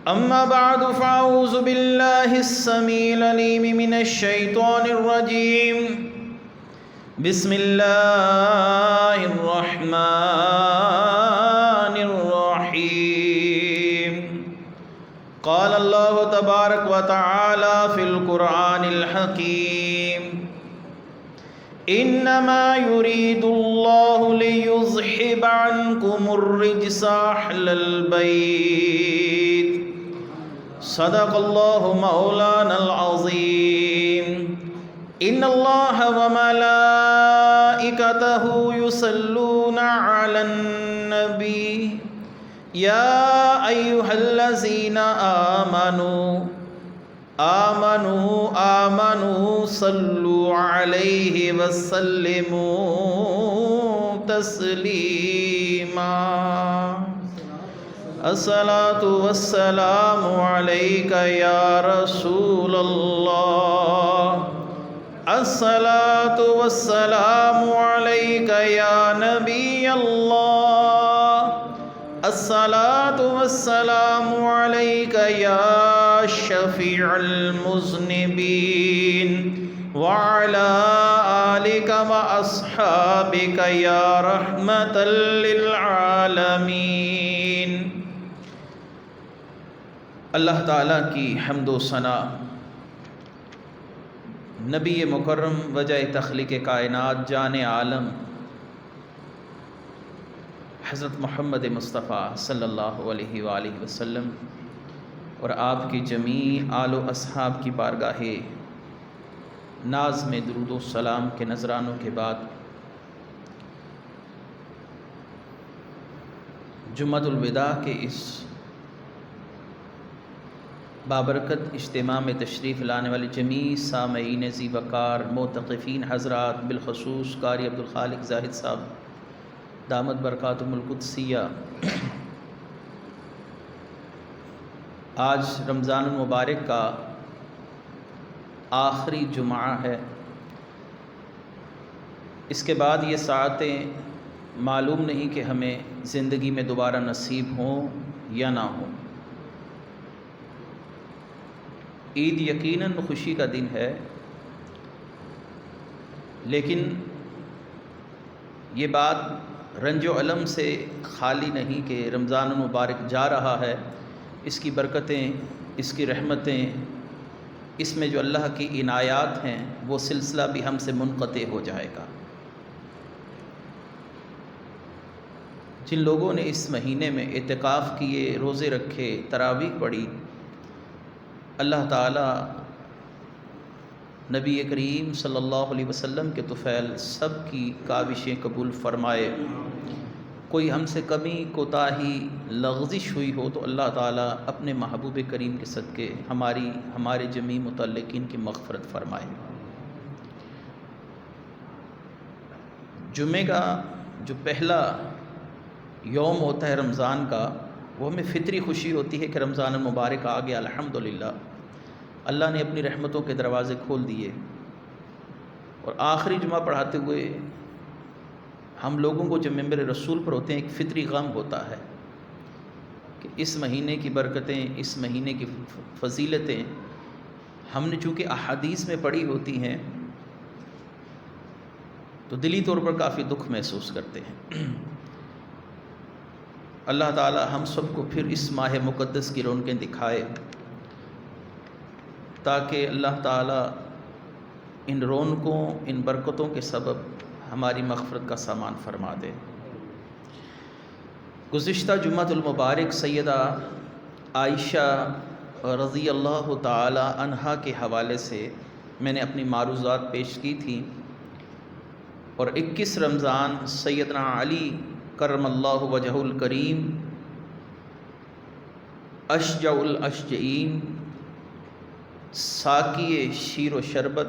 أما بعد فأعوذ بالله السميع العليم من الشيطان الرجيم. بسم الله الرحمن الرحيم. قال الله تبارك وتعالى في القرآن الحكيم: إنما يريد الله ليذهب عنكم الرجس أهل البيت. صدق الله مولانا العظيم. إن الله وملائكته يصلون على النبي يا أيها الذين آمنوا صلوا عليه وسلموا تسليما. الصلاة والسلام عليك يا رسول الله. الصلاة والسلام عليك يا نبي الله. الصلاة والسلام عليك يا شفيع المذنبين وعلى آلك وأصحابك يا رحمة للعالمين. اللہ تعالیٰ کی حمد و ثنا، نبی مکرم وجہ تخلیق کائنات جان عالم حضرت محمد مصطفیٰ صلی اللہ علیہ وآلہ وسلم اور آپ کی جمیع آل و اصحاب کی بارگاہ ناز میں درود و سلام کے نذرانوں کے بعد جمعۃ الوداع کے اس بابرکت اجتماع میں تشریف لانے والے جمیع سامعین ذی وقار معتکفین حضرات، بالخصوص قاری عبدالخالق زاہد صاحب دامت برکاتہم القدسیہ، آج رمضان المبارک کا آخری جمعہ ہے۔ اس کے بعد یہ ساعتیں معلوم نہیں کہ ہمیں زندگی میں دوبارہ نصیب ہوں یا نہ ہوں۔ عید یقیناً خوشی کا دن ہے، لیکن یہ بات رنج و علم سے خالی نہیں کہ رمضان المبارک جا رہا ہے، اس کی برکتیں، اس کی رحمتیں، اس میں جو اللہ کی عنایات ہیں وہ سلسلہ بھی ہم سے منقطع ہو جائے گا۔ جن لوگوں نے اس مہینے میں اعتکاف کیے، روزے رکھے، تراویح پڑھی، اللہ تعالیٰ نبی کریم صلی اللہ علیہ وسلم کے طفیل سب کی کاوشیں قبول فرمائے۔ کوئی ہم سے کمی، کوتاہی، لغزش ہوئی ہو تو اللہ تعالیٰ اپنے محبوب کریم کے صدقے ہمارے جمیع متعلقین کی مغفرت فرمائے۔ جمعے کا جو پہلا یوم ہوتا ہے رمضان کا، وہ ہمیں فطری خوشی ہوتی ہے کہ رمضان المبارک آ گیا، الحمدللہ اللہ نے اپنی رحمتوں کے دروازے کھول دیے۔ اور آخری جمعہ پڑھاتے ہوئے ہم لوگوں کو جو ممبر رسول پر ہوتے ہیں ایک فطری غم ہوتا ہے کہ اس مہینے کی برکتیں، اس مہینے کی فضیلتیں ہم نے چونکہ احادیث میں پڑھی ہوتی ہیں تو دلی طور پر کافی دکھ محسوس کرتے ہیں۔ اللہ تعالی ہم سب کو پھر اس ماہ مقدس کی رونقیں دکھائے تاکہ اللہ تعالی ان رونقوں، ان برکتوں کے سبب ہماری مغفرت کا سامان فرما دے۔ گزشتہ جمعۃ المبارک سیدہ عائشہ رضی اللہ تعالی عنہا کے حوالے سے میں نے اپنی معروضات پیش کی تھیں، اور 21 رمضان سیدنا علی کرم اللہ وجہ الکریم اشجع الاشجعین، ساقی شیر و شربت،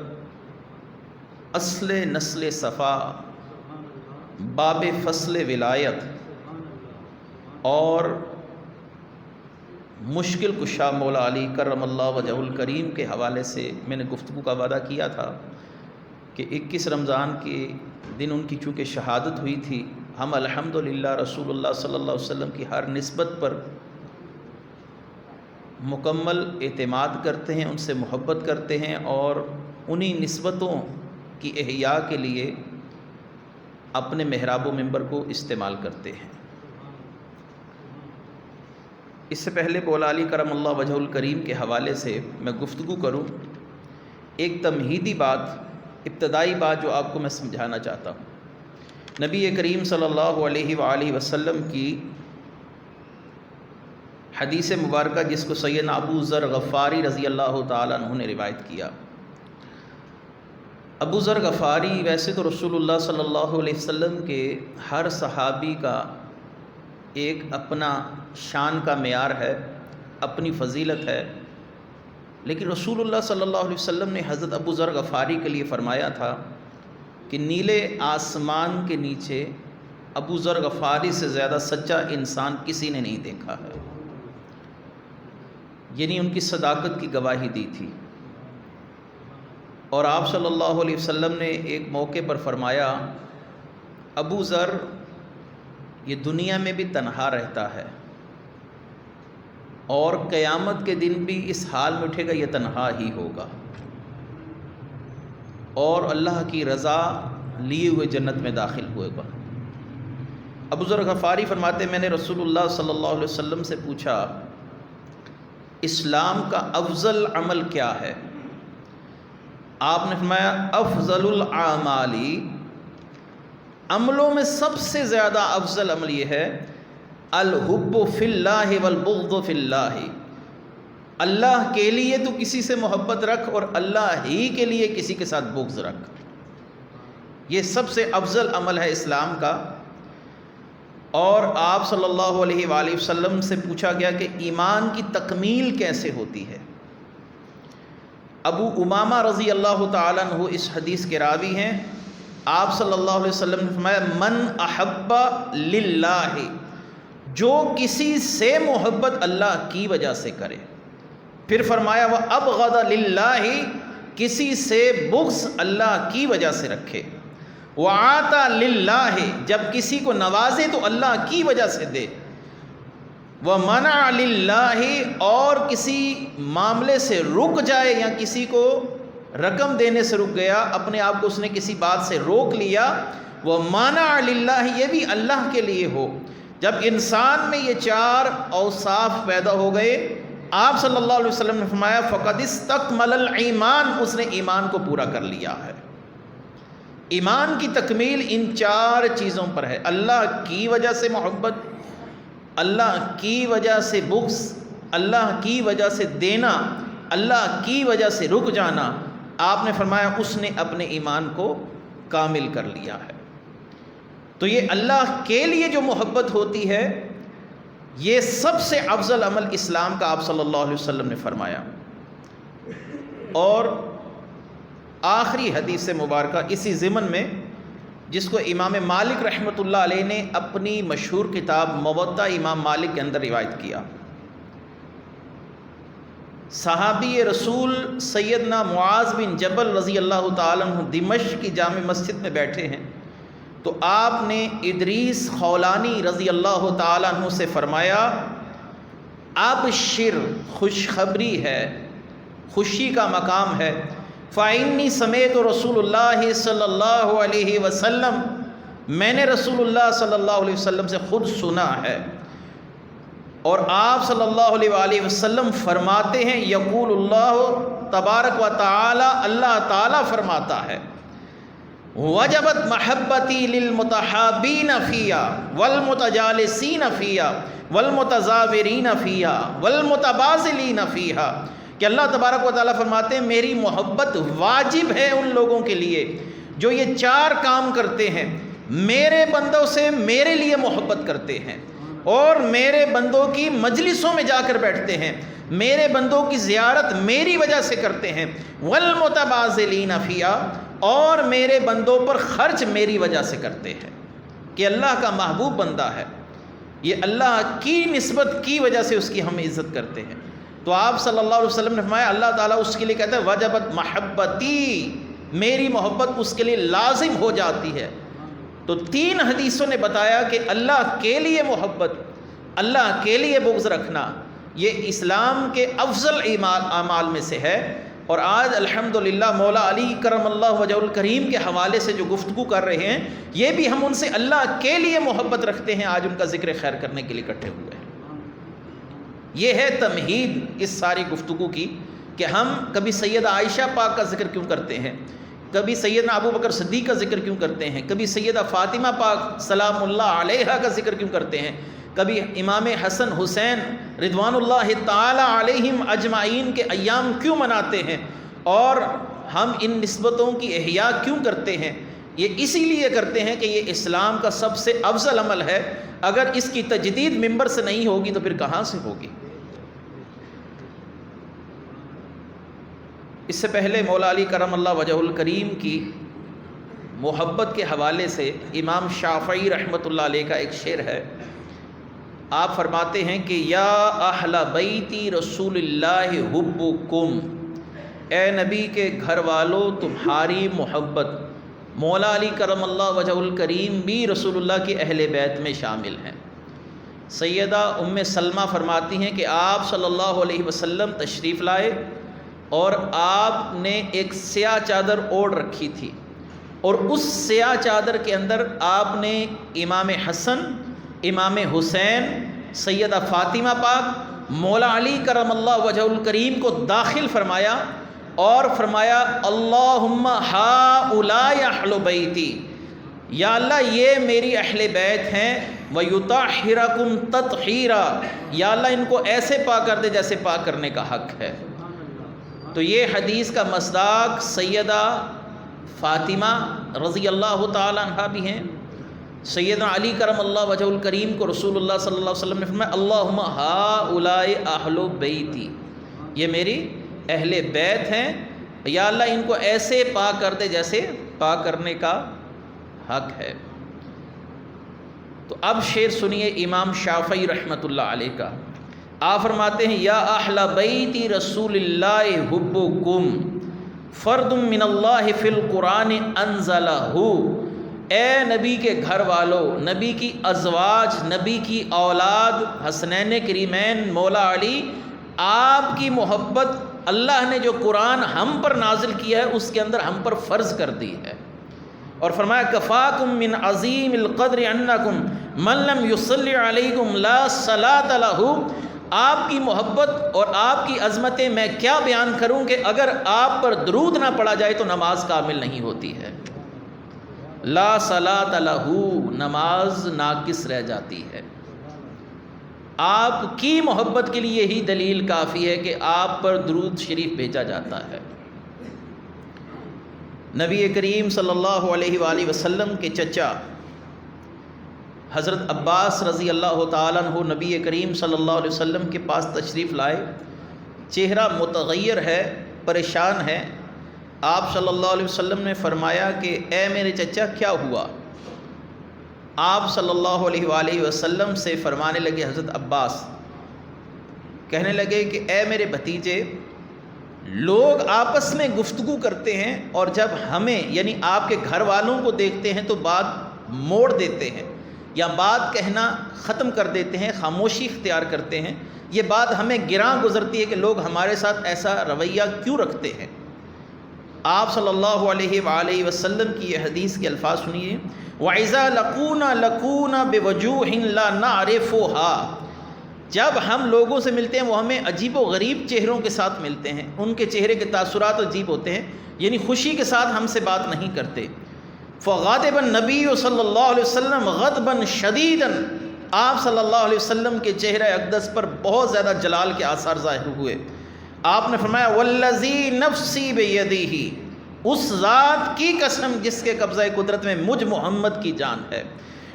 اصل نسل صفا، باب فصل ولایت اور مشکل کشا مولا علی کرم اللہ وجہ الکریم کے حوالے سے میں نے گفتگو کا وعدہ کیا تھا کہ 21 رمضان کے دن ان کی چونکہ شہادت ہوئی تھی، ہم الحمدللہ رسول اللہ صلی اللہ علیہ وسلم کی ہر نسبت پر مکمل اعتماد کرتے ہیں، ان سے محبت کرتے ہیں اور انہی نسبتوں کی احیاء کے لیے اپنے محراب و منبر کو استعمال کرتے ہیں۔ اس سے پہلے مولا علی کرم اللہ وجہ الکریم کے حوالے سے میں گفتگو کروں، ایک تمہیدی بات، ابتدائی بات جو آپ کو میں سمجھانا چاہتا ہوں۔ نبی کریم صلی اللہ علیہ وآلہ وسلم کی حدیث مبارکہ جس کو سیدنا ابو ذر غفاری رضی اللہ تعالیٰ عنہ نے روایت کیا۔ ابو ذر غفاری ویسے تو رسول اللہ صلی اللہ علیہ وسلم کے ہر صحابی کا ایک اپنا شان کا معیار ہے، اپنی فضیلت ہے، لیکن رسول اللہ صلی اللہ علیہ وسلم نے حضرت ابو ذر غفاری کے لیے فرمایا تھا کہ نیلے آسمان کے نیچے ابو ذر غفاری سے زیادہ سچا انسان کسی نے نہیں دیکھا ہے، یعنی ان کی صداقت کی گواہی دی تھی۔ اور آپ صلی اللہ علیہ وسلم نے ایک موقع پر فرمایا، ابو ذر یہ دنیا میں بھی تنہا رہتا ہے اور قیامت کے دن بھی اس حال میں اٹھے گا، یہ تنہا ہی ہوگا اور اللہ کی رضا لیے ہوئے جنت میں داخل ہوئے گا۔ ابو ذر غفاری فرماتے میں نے رسول اللہ صلی اللہ علیہ وسلم سے پوچھا اسلام کا افضل عمل کیا ہے؟ آپ نے فرمایا افضل الاعمال، عملوں میں سب سے زیادہ افضل عمل یہ ہے الحب فی اللہ والبغض فی اللہ، اللہ کے لیے تو کسی سے محبت رکھ اور اللہ ہی کے لیے کسی کے ساتھ بغض رکھ، یہ سب سے افضل عمل ہے اسلام کا۔ اور آپ صلی اللہ علیہ وآلہ وسلم سے پوچھا گیا کہ ایمان کی تکمیل کیسے ہوتی ہے؟ ابو امامہ رضی اللہ تعالیٰ عنہ اس حدیث کے راوی ہیں۔ آپ صلی اللہ علیہ وسلم نے فرمایا من احب للہ، جو کسی سے محبت اللہ کی وجہ سے کرے۔ پھر فرمایا وہ ابغض للہ، کسی سے بغض اللہ کی وجہ سے رکھے۔ وعطا للہ، جب کسی کو نوازے تو اللہ کی وجہ سے دے۔ ومنع للہ، اور کسی معاملے سے رک جائے یا کسی کو رقم دینے سے رک گیا، اپنے آپ کو اس نے کسی بات سے روک لیا، ومنع للہ، یہ بھی اللہ کے لیے ہو۔ جب انسان میں یہ چار اوصاف پیدا ہو گئے، آپ صلی اللہ علیہ وسلم نے فرمایا فقد استکمل الایمان، اس نے ایمان کو پورا کر لیا ہے۔ ایمان کی تکمیل ان چار چیزوں پر ہے، اللہ کی وجہ سے محبت، اللہ کی وجہ سے بغض، اللہ کی وجہ سے دینا، اللہ کی وجہ سے رک جانا۔ آپ نے فرمایا اس نے اپنے ایمان کو کامل کر لیا ہے۔ تو یہ اللہ کے لیے جو محبت ہوتی ہے، یہ سب سے افضل عمل اسلام کا آپ صلی اللہ علیہ وسلم نے فرمایا۔ اور آخری حدیث مبارکہ اسی ضمن میں، جس کو امام مالک رحمۃ اللہ علیہ نے اپنی مشہور کتاب موطا امام مالک کے اندر روایت کیا۔ صحابی رسول سیدنا معاذ بن جبل رضی اللہ تعالیٰ عنہ دمشق کی جامع مسجد میں بیٹھے ہیں، تو آپ نے ادریس خولانی رضی اللہ تعالیٰ عنہ سے فرمایا ابشر، خوشخبری ہے، خوشی کا مقام ہے، فَإِنِّي سَمِعْتُ رسول اللہ صلی اللہ علیہ وسلم، میں نے رسول اللہ صلی اللہ علیہ وسلم سے خود سنا ہے، اور آپ صلی اللہ علیہ وآلہ وسلم فرماتے ہیں یقول اللہ تبارک و تعالی، اللہ تعالیٰ فرماتا ہے وجبت محبتی للمتحابین فیہا والمتجالسین فیہا والمتزاورین فیہا والمتبازلین فیہا، کہ اللہ تبارک و تعالیٰ فرماتے ہیں میری محبت واجب ہے ان لوگوں کے لیے جو یہ چار کام کرتے ہیں، میرے بندوں سے میرے لیے محبت کرتے ہیں، اور میرے بندوں کی مجلسوں میں جا کر بیٹھتے ہیں، میرے بندوں کی زیارت میری وجہ سے کرتے ہیں، والمتبازلین فیہا، اور میرے بندوں پر خرچ میری وجہ سے کرتے ہیں، کہ اللہ کا محبوب بندہ ہے، یہ اللہ کی نسبت کی وجہ سے اس کی ہم عزت کرتے ہیں۔ تو آپ صلی اللہ علیہ وسلم نے فرمایا اللہ تعالیٰ اس کے لیے کہتا ہے وجبت محبتی، میری محبت اس کے لیے لازم ہو جاتی ہے۔ تو تین حدیثوں نے بتایا کہ اللہ کے لیے محبت، اللہ کے لیے بغض رکھنا، یہ اسلام کے افضل اعمال میں سے ہے۔ اور آج الحمدللہ مولا علی کرم اللہ وجہ الکریم کے حوالے سے جو گفتگو کر رہے ہیں، یہ بھی ہم ان سے اللہ کے لیے محبت رکھتے ہیں، آج ان کا ذکر خیر کرنے کے لیے اکٹھے ہوئے ہیں۔ یہ ہے تمہید اس ساری گفتگو کی کہ ہم کبھی سیدہ عائشہ پاک کا ذکر کیوں کرتے ہیں، کبھی سیدنا ابو بکر صدیق کا ذکر کیوں کرتے ہیں، کبھی سیدہ فاطمہ پاک سلام اللہ علیہا کا ذکر کیوں کرتے ہیں، کبھی امام حسن حسین رضوان اللہ تعالی علیہم اجمعین کے ایام کیوں مناتے ہیں، اور ہم ان نسبتوں کی احیاء کیوں کرتے ہیں۔ یہ اسی لیے کرتے ہیں کہ یہ اسلام کا سب سے افضل عمل ہے، اگر اس کی تجدید منبر سے نہیں ہوگی تو پھر کہاں سے ہوگی۔ اس سے پہلے مولا علی کرم اللہ وجہ الکریم کی محبت کے حوالے سے امام شافعی رحمۃ اللہ علیہ کا ایک شعر ہے۔ آپ فرماتے ہیں کہ یا اہل بیتی رسول اللہ حبکم، اے نبی کے گھر والوں تمہاری محبت۔ مولا علی کرم اللہ وجہ الکریم بھی رسول اللہ کی اہل بیت میں شامل ہیں۔ سیدہ ام سلمہ فرماتی ہیں کہ آپ صلی اللہ علیہ وسلم تشریف لائے اور آپ نے ایک سیاہ چادر اوڑھ رکھی تھی، اور اس سیاہ چادر کے اندر آپ نے امام حسن، امام حسین، سیدہ فاطمہ پاک، مولا علی کرم اللہ وجہ الکریم کو داخل فرمایا اور فرمایا اللہم ہؤلاء اہل بیتی، یا اللہ یہ میری اہل بیت ہیں، ویطہرکم تطہیرا، یا اللہ ان کو ایسے پاک کر دے جیسے پاک کرنے کا حق ہے۔ تو یہ حدیث کا مصداق سیدہ فاطمہ رضی اللہ تعالی عنہ بھی ہیں۔ سیدنا علی کرم اللہ وجہ الکریم کو رسول اللہ صلی اللہ علیہ وسلم نے فرمایا اللہم ہؤلاء اہل بیتی، یہ میری اہل بیت ہیں، یا اللہ ان کو ایسے پاک کر دے جیسے پاک کرنے کا حق ہے۔ تو اب شعر سنیے امام شافعی رحمۃ اللہ علیہ کا۔ آپ فرماتے ہیں یا اہل بیتی رسول اللہ حبکم فرد من اللہ فی القرآن انزلہ، اے نبی کے گھر والوں، نبی کی ازواج، نبی کی اولاد، حسنین کریمین مولا علی، آپ کی محبت اللہ نے جو قرآن ہم پر نازل کیا ہے اس کے اندر ہم پر فرض کر دی ہے۔ اور فرمایا کفاکم من عظیم القدر انکم من لم یصلی علیکم لا صلاۃ لہ، آپ کی محبت اور آپ کی عظمتیں میں کیا بیان کروں کہ اگر آپ پر درود نہ پڑھا جائے تو نماز کامل نہیں ہوتی ہے۔ لا صلاۃ لہ، نماز ناقص رہ جاتی ہے۔ آپ کی محبت کے لیے یہی دلیل کافی ہے کہ آپ پر درود شریف بھیجا جاتا ہے۔ نبی کریم صلی اللہ علیہ وآلہ وسلم کے چچا حضرت عباس رضی اللہ تعالیٰ عنہ نبی کریم صلی اللہ علیہ وسلم کے پاس تشریف لائے، چہرہ متغیر ہے، پریشان ہے۔ آپ صلی اللہ علیہ وسلم نے فرمایا کہ اے میرے چچا کیا ہوا؟ آپ صلی اللہ علیہ وآلہ وسلم سے فرمانے لگے حضرت عباس، کہنے لگے کہ اے میرے بھتیجے، لوگ آپس میں گفتگو کرتے ہیں اور جب ہمیں یعنی آپ کے گھر والوں کو دیکھتے ہیں تو بات موڑ دیتے ہیں یا بات کہنا ختم کر دیتے ہیں، خاموشی اختیار کرتے ہیں۔ یہ بات ہمیں گراں گزرتی ہے کہ لوگ ہمارے ساتھ ایسا رویہ کیوں رکھتے ہیں۔ آپ صلی اللہ علیہ وآلہ وسلم کی یہ حدیث کے الفاظ سنیے، وَإِذَا لَقُونَا لَقُونَا بِوَجُوهٍ لَا نَعْرِفُهَا، جب ہم لوگوں سے ملتے ہیں وہ ہمیں عجیب و غریب چہروں کے ساتھ ملتے ہیں، ان کے چہرے کے تاثرات عجیب ہوتے ہیں، یعنی خوشی کے ساتھ ہم سے بات نہیں کرتے۔ فغاضب النبی صلی اللہ علیہ وسلم غضبا شدیدا، آپ صلی اللہ علیہ وسلم کے چہرہ اقدس پر بہت زیادہ جلال کے آثار ظاہر ہوئے۔ آپ نے فرمایا والذی نفسی بیدہ، اس ذات کی قسم جس کے قبضہ قدرت میں مجھ محمد کی جان ہے،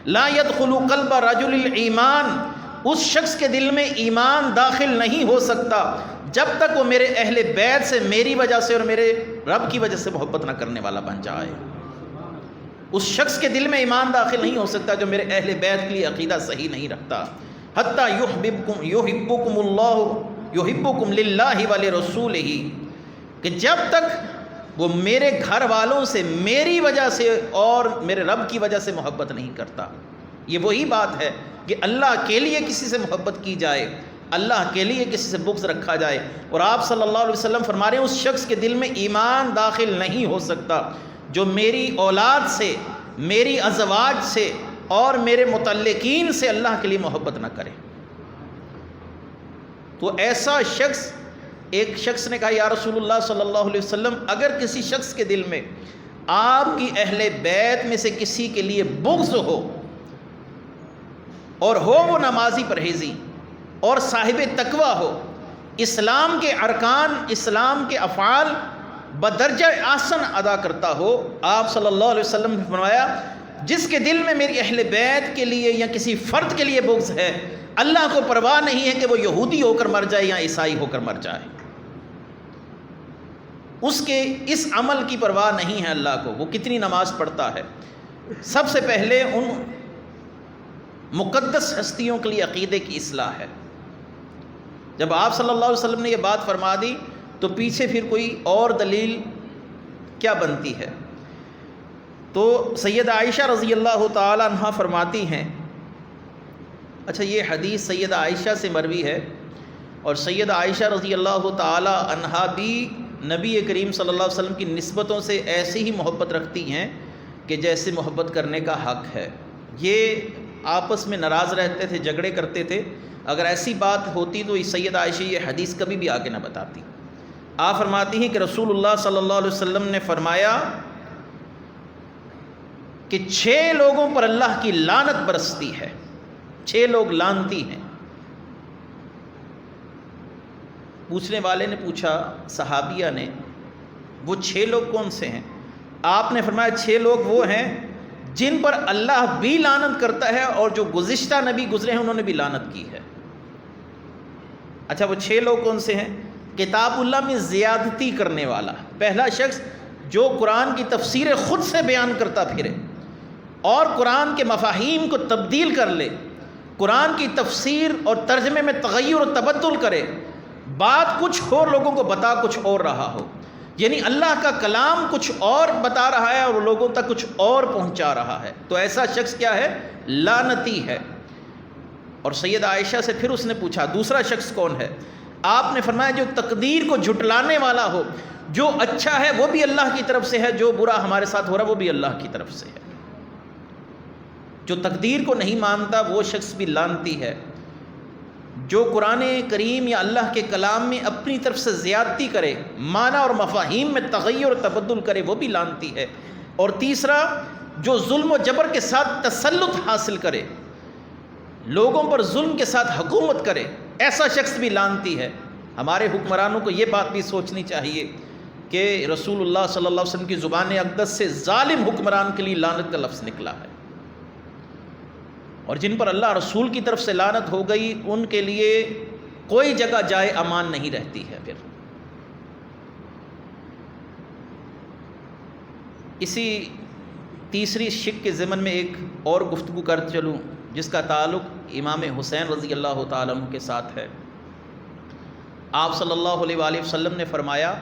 لا يدخل قلب رجل الایمان، اس شخص کے دل میں ایمان داخل نہیں ہو سکتا جب تک وہ میرے اہل بیت سے میری وجہ سے اور میرے رب کی وجہ سے محبت نہ کرنے والا بن جائے۔ اس شخص کے دل میں ایمان داخل نہیں ہو سکتا جو میرے اہل بیت کے لیے عقیدہ صحیح نہیں رکھتا۔ حتیٰ یحبکم اللہ یحبکم للہ ولرسولہ، کہ جب تک وہ میرے گھر والوں سے میری وجہ سے اور میرے رب کی وجہ سے محبت نہیں کرتا۔ یہ وہی بات ہے کہ اللہ کے لیے کسی سے محبت کی جائے، اللہ کے لیے کسی سے بغض رکھا جائے. اور آپ صلی اللہ علیہ وسلم فرما رہے ہیں اس شخص کے دل میں ایمان داخل نہیں ہو سکتا جو میری اولاد سے، میری ازواج سے اور میرے متعلقین سے اللہ کے لیے محبت نہ کرے. تو ایسا شخص، ایک شخص نے کہا یا رسول اللہ صلی اللہ علیہ وسلم، اگر کسی شخص کے دل میں آپ کی اہل بیت میں سے کسی کے لیے بغض ہو اور ہو وہ نمازی پرہیزی اور صاحب تقوی ہو، اسلام کے ارکان، اسلام کے افعال بدرجہ احسن ادا کرتا ہو، آپ صلی اللہ علیہ وسلم نے فرمایا جس کے دل میں میری اہل بیت کے لیے یا کسی فرد کے لیے بغض ہے، اللہ کو پرواہ نہیں ہے کہ وہ یہودی ہو کر مر جائے یا عیسائی ہو کر مر جائے، اس کے اس عمل کی پرواہ نہیں ہے اللہ کو، وہ کتنی نماز پڑھتا ہے. سب سے پہلے ان مقدس ہستیوں کے لیے عقیدے کی اصلاح ہے. جب آپ صلی اللہ علیہ وسلم نے یہ بات فرما دی تو پیچھے پھر کوئی اور دلیل کیا بنتی ہے؟ تو سیدہ عائشہ رضی اللہ تعالی عنہا فرماتی ہیں، اچھا یہ حدیث سیدہ عائشہ سے مروی ہے، اور سیدہ عائشہ رضی اللہ تعالی عنہا بھی نبی کریم صلی اللہ علیہ وسلم کی نسبتوں سے ایسی ہی محبت رکھتی ہیں کہ جیسے محبت کرنے کا حق ہے. یہ آپس میں ناراض رہتے تھے، جھگڑے کرتے تھے. اگر ایسی بات ہوتی تو سیدہ عائشہ یہ حدیث کبھی بھی آگے نہ بتاتی. آپ فرماتی ہیں کہ رسول اللہ صلی اللہ علیہ وسلم نے فرمایا کہ 6 لوگوں پر اللہ کی لعنت برستی ہے، 6 لوگ لعنتی ہیں. پوچھنے والے نے پوچھا، صحابیہ نے، وہ 6 لوگ کون سے ہیں؟ آپ نے فرمایا 6 لوگ وہ ہیں جن پر اللہ بھی لعنت کرتا ہے اور جو گزشتہ نبی گزرے ہیں انہوں نے بھی لعنت کی ہے. اچھا وہ 6 لوگ کون سے ہیں؟ کتاب اللہ میں زیادتی کرنے والا، پہلا شخص جو قرآن کی تفسیر خود سے بیان کرتا پھرے اور قرآن کے مفاہیم کو تبدیل کر لے، قرآن کی تفسیر اور ترجمے میں تغیر و تبدل کرے، بات کچھ اور لوگوں کو بتا کچھ اور رہا ہو، یعنی اللہ کا کلام کچھ اور بتا رہا ہے اور لوگوں تک کچھ اور پہنچا رہا ہے، تو ایسا شخص کیا ہے؟ لعنتی ہے. اور سیدہ عائشہ سے پھر اس نے پوچھا دوسرا شخص کون ہے؟ آپ نے فرمایا جو تقدیر کو جھٹلانے والا ہو، جو اچھا ہے وہ بھی اللہ کی طرف سے ہے، جو برا ہمارے ساتھ ہو رہا وہ بھی اللہ کی طرف سے ہے. جو تقدیر کو نہیں مانتا وہ شخص بھی لعنتی ہے. جو قرآن کریم یا اللہ کے کلام میں اپنی طرف سے زیادتی کرے، معنی اور مفاہیم میں تغیر و تبدل کرے، وہ بھی لعنتی ہے. اور تیسرا جو ظلم و جبر کے ساتھ تسلط حاصل کرے، لوگوں پر ظلم کے ساتھ حکومت کرے، ایسا شخص بھی لعنتی ہے. ہمارے حکمرانوں کو یہ بات بھی سوچنی چاہیے کہ رسول اللہ صلی اللہ علیہ وسلم کی زبان اقدس سے ظالم حکمران کے لیے لعنت کا لفظ نکلا ہے، اور جن پر اللہ رسول کی طرف سے لعنت ہو گئی ان کے لیے کوئی جگہ جائے امان نہیں رہتی ہے. پھر اسی تیسری شق کے ضمن میں ایک اور گفتگو کر چلوں جس کا تعلق امام حسین رضی اللہ تعالیٰ عنہ کے ساتھ ہے. آپ صلی اللہ علیہ وآلہ وسلم نے فرمایا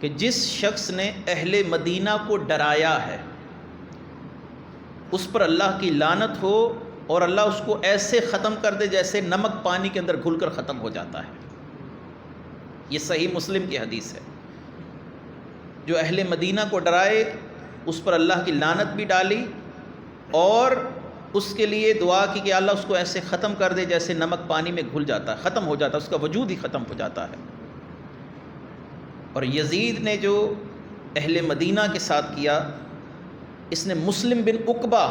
کہ جس شخص نے اہل مدینہ کو ڈرایا ہے اس پر اللہ کی لعنت ہو، اور اللہ اس کو ایسے ختم کر دے جیسے نمک پانی کے اندر گھل کر ختم ہو جاتا ہے. یہ صحیح مسلم کی حدیث ہے. جو اہل مدینہ کو ڈرائے اس پر اللہ کی لعنت بھی ڈالی اور اس کے لیے دعا کی کہ اللہ اس کو ایسے ختم کر دے جیسے نمک پانی میں گھل جاتا ہے، ختم ہو جاتا ہے، اس کا وجود ہی ختم ہو جاتا ہے. اور یزید نے جو اہل مدینہ کے ساتھ کیا، اس نے مسلم بن عقبہ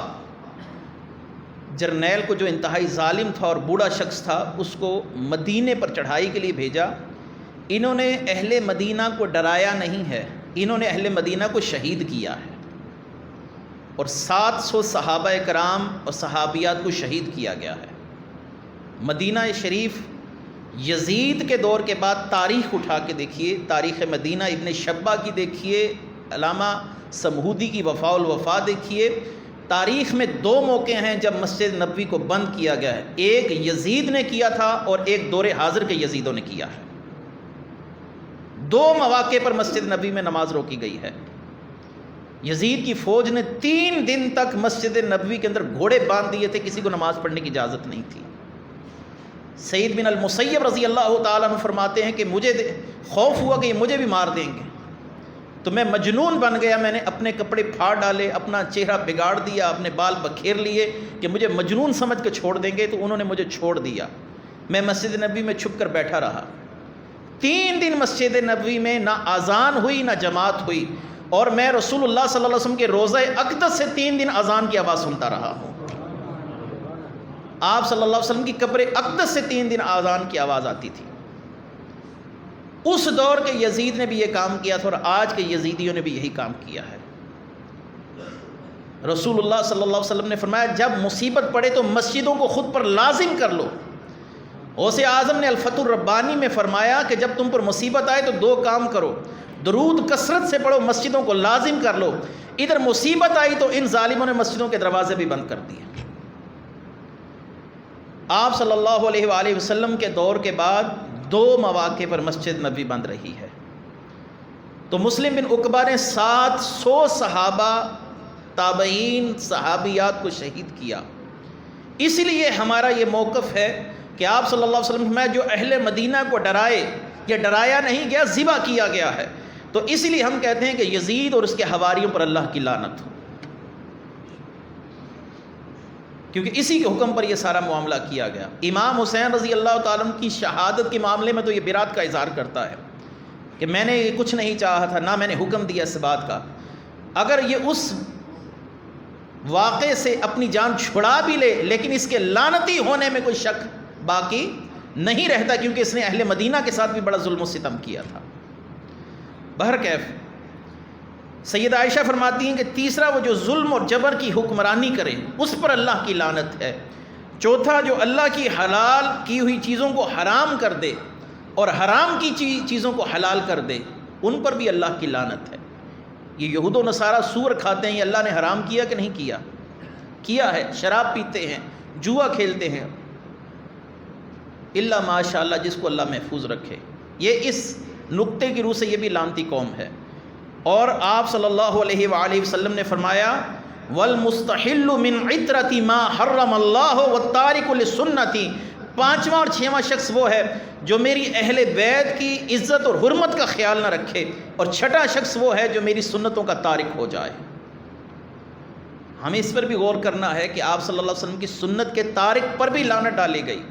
جرنیل کو جو انتہائی ظالم تھا اور بوڑھا شخص تھا اس کو مدینے پر چڑھائی کے لیے بھیجا. انہوں نے اہل مدینہ کو ڈرایا نہیں ہے، انہوں نے اہل مدینہ کو شہید کیا ہے، اور 700 صحابہ کرام اور صحابیات کو شہید کیا گیا ہے. مدینہ شریف یزید کے دور کے بعد تاریخ اٹھا کے دیکھیے، تاریخ مدینہ ابن شبہ کی دیکھیے، علامہ سمہودی کی وفاء الوفا دیکھیے. تاریخ میں 2 موقع ہیں جب مسجد نبوی کو بند کیا گیا ہے، ایک یزید نے کیا تھا اور ایک دور حاضر کے یزیدوں نے کیا ہے. 2 مواقع پر مسجد نبوی میں نماز روکی گئی ہے. یزید کی فوج نے 3 دن تک مسجد نبوی کے اندر گھوڑے باندھ دیے تھے، کسی کو نماز پڑھنے کی اجازت نہیں تھی. سعید بن المسیب رضی اللہ تعالیٰ عنہ فرماتے ہیں کہ مجھے خوف ہوا کہ یہ مجھے بھی مار دیں گے، تو میں مجنون بن گیا، میں نے اپنے کپڑے پھاڑ ڈالے، اپنا چہرہ بگاڑ دیا، اپنے بال بکھیر لیے کہ مجھے مجنون سمجھ کے چھوڑ دیں گے، تو انہوں نے مجھے چھوڑ دیا۔ میں مسجد نبوی میں چھپ کر بیٹھا رہا، 3 دن مسجد نبوی میں نہ اذان ہوئی نہ جماعت ہوئی، اور میں رسول اللہ صلی اللہ علیہ وسلم کے روضہ اقدس سے 3 دن اذان کی آواز سنتا رہا ہوں۔ آپ صلی اللہ علیہ وسلم کی قبر اقدس سے 3 دن اذان کی آواز آتی تھی۔ اس دور کے یزید نے بھی یہ کام کیا تھا، اور آج کے یزیدیوں نے بھی یہی کام کیا ہے۔ رسول اللہ صلی اللہ علیہ وسلم نے فرمایا جب مصیبت پڑے تو مسجدوں کو خود پر لازم کر لو۔ غوث اعظم نے الفتح الربانی میں فرمایا کہ جب تم پر مصیبت آئے تو 2 کام کرو، درود کثرت سے پڑھو، مسجدوں کو لازم کر لو۔ ادھر مصیبت آئی تو ان ظالموں نے مسجدوں کے دروازے بھی بند کر دیے۔ آپ صلی اللہ علیہ وآلہ وسلم کے دور کے بعد 2 مواقع پر مسجد نبوی بند رہی ہے۔ تو مسلم بن عقبہ نے 700 صحابہ، تابعین، صحابیات کو شہید کیا۔ اس لیے ہمارا یہ موقف ہے کہ آپ صلی اللہ علیہ وسلم میں جو اہل مدینہ کو ڈرائے، یہ ڈرایا نہیں گیا، ذبح کیا گیا ہے۔ تو اس لیے ہم کہتے ہیں کہ یزید اور اس کے حواریوں پر اللہ کی لعنت ہو، کیونکہ اسی کے حکم پر یہ سارا معاملہ کیا گیا۔ امام حسین رضی اللہ تعالیٰ عنہ کی شہادت کے معاملے میں تو یہ برات کا اظہار کرتا ہے کہ میں نے یہ کچھ نہیں چاہا تھا، نہ میں نے حکم دیا اس بات کا۔ اگر یہ اس واقعے سے اپنی جان چھڑا بھی لے، لیکن اس کے لعنتی ہونے میں کوئی شک باقی نہیں رہتا، کیونکہ اس نے اہل مدینہ کے ساتھ بھی بڑا ظلم و ستم کیا تھا۔ بہرکیف سیدہ عائشہ فرماتی ہیں کہ تیسرا وہ جو ظلم اور جبر کی حکمرانی کرے اس پر اللہ کی لعنت ہے۔ چوتھا جو اللہ کی حلال کی ہوئی چیزوں کو حرام کر دے اور حرام کی چیزوں کو حلال کر دے، ان پر بھی اللہ کی لعنت ہے۔ یہ یہود و نصارہ سور کھاتے ہیں، یہ اللہ نے حرام کیا کہ نہیں کیا؟ کیا ہے۔ شراب پیتے ہیں، جوا کھیلتے ہیں، اللہ ماشاء اللہ جس کو اللہ محفوظ رکھے۔ یہ اس نقطے کی روح سے یہ بھی لعنتی قوم ہے۔ اور آپ صلی اللہ علیہ وآلہ وسلم نے فرمایا والمستحل من عطرتی ما حرم اللہ والتارک لسنتی، 5واں اور 6واں شخص وہ ہے جو میری اہل بیت کی عزت اور حرمت کا خیال نہ رکھے، اور 6واں شخص وہ ہے جو میری سنتوں کا تارک ہو جائے۔ ہمیں اس پر بھی غور کرنا ہے کہ آپ صلی اللہ علیہ وسلم کی سنت کے تارک پر بھی لعنت ڈالی گئی،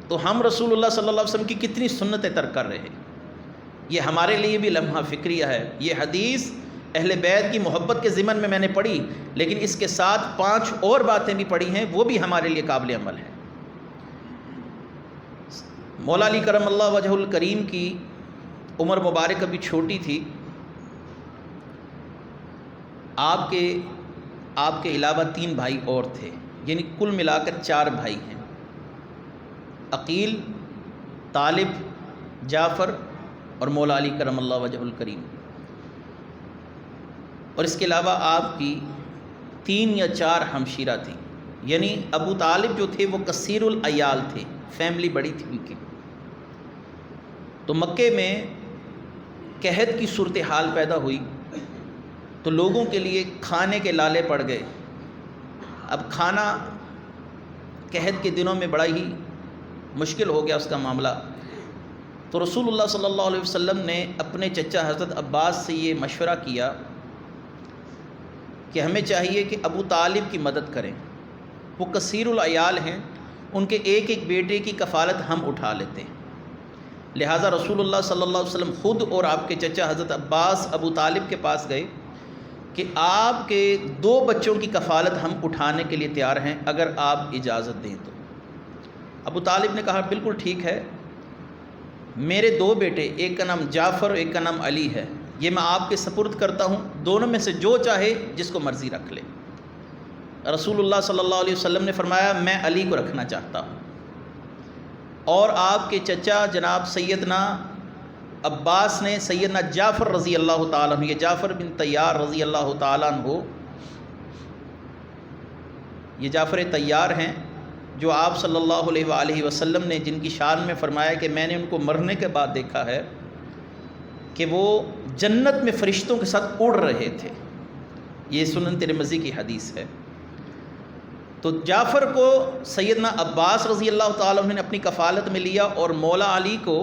تو ہم رسول اللہ صلی اللہ علیہ وسلم کی کتنی سنتیں ترک کر رہے ہیں۔ یہ ہمارے لیے بھی لمحہ فکریہ ہے۔ یہ حدیث اہل بیت کی محبت کے ضمن میں نے پڑھی، لیکن اس کے ساتھ 5 اور باتیں بھی پڑھی ہیں، وہ بھی ہمارے لیے قابل عمل ہیں۔ مولا علی کرم اللہ وجہ الکریم کی عمر مبارک ابھی چھوٹی تھی۔ آپ کے علاوہ 3 بھائی اور تھے، یعنی کل ملا کر 4 بھائی ہیں، عقیل، طالب، جعفر اور مولا علی کرم اللہ وجہ الکریم۔ اور اس کے علاوہ آپ کی 3 یا 4 ہمشیرہ تھیں، یعنی ابو طالب جو تھے وہ کثیر العیال تھے، فیملی بڑی تھی ان کی۔ تو مکے میں قحط کی صورتحال پیدا ہوئی، تو لوگوں کے لیے کھانے کے لالے پڑ گئے۔ اب کھانا قحط کے دنوں میں بڑا ہی مشکل ہو گیا اس کا معاملہ۔ تو رسول اللہ صلی اللہ علیہ وسلم نے اپنے چچا حضرت عباس سے یہ مشورہ کیا کہ ہمیں چاہیے کہ ابو طالب کی مدد کریں، وہ کثیر العیال ہیں، ان کے ایک ایک بیٹے کی کفالت ہم اٹھا لیتے ہیں۔ لہٰذا رسول اللہ صلی اللہ علیہ وسلم خود اور آپ کے چچا حضرت عباس ابو طالب کے پاس گئے کہ آپ کے 2 بچوں کی کفالت ہم اٹھانے کے لیے تیار ہیں، اگر آپ اجازت دیں تو۔ ابو طالب نے کہا بالکل ٹھیک ہے، میرے 2 بیٹے، ایک کا نام جعفر اور ایک کا نام علی ہے، یہ میں آپ کے سپرد کرتا ہوں، دونوں میں سے جو چاہے جس کو مرضی رکھ لے۔ رسول اللہ صلی اللہ علیہ وسلم نے فرمایا میں علی کو رکھنا چاہتا ہوں، اور آپ کے چچا جناب سیدنا عباس نے سیدنا جعفر رضی اللہ تعالیٰ عنہ، یہ جعفر بن طیار رضی اللہ تعالیٰ عنہ، یہ جعفر طیار ہیں جو آپ صلی اللہ علیہ وآلہ وسلم نے جن کی شان میں فرمایا کہ میں نے ان کو مرنے کے بعد دیکھا ہے کہ وہ جنت میں فرشتوں کے ساتھ اڑ رہے تھے۔ یہ سنن ترمذی کی حدیث ہے۔ تو تو جعفر کو سیدنا عباس رضی اللہ تعالیٰ عنہ نے اپنی کفالت میں لیا، اور مولا علی کو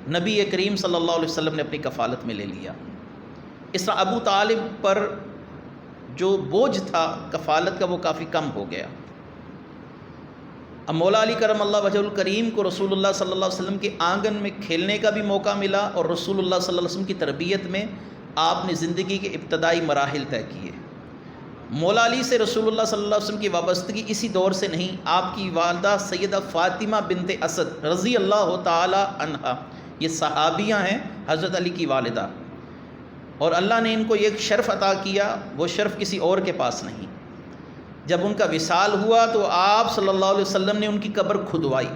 نبی کریم صلی اللہ علیہ وسلم نے اپنی کفالت میں لے لیا۔ اس طرح ابو طالب پر جو بوجھ تھا کفالت کا وہ کافی کم ہو گیا۔ اب مولا علی کرم اللہ وجہ الکریم کو رسول اللہ صلی اللہ علیہ وسلم کے آنگن میں کھیلنے کا بھی موقع ملا، اور رسول اللہ صلی اللہ علیہ وسلم کی تربیت میں آپ نے زندگی کے ابتدائی مراحل طے کیے۔ مولا علی سے رسول اللہ صلی اللہ علیہ وسلم کی وابستگی اسی دور سے نہیں، آپ کی والدہ سیدہ فاطمہ بنت اسد رضی اللہ تعالی عنہا، یہ صحابیہ ہیں حضرت علی کی والدہ، اور اللہ نے ان کو ایک شرف عطا کیا، وہ شرف کسی اور کے پاس نہیں۔ جب ان کا وصال ہوا تو آپ صلی اللہ علیہ وسلم نے ان کی قبر کھدوائی،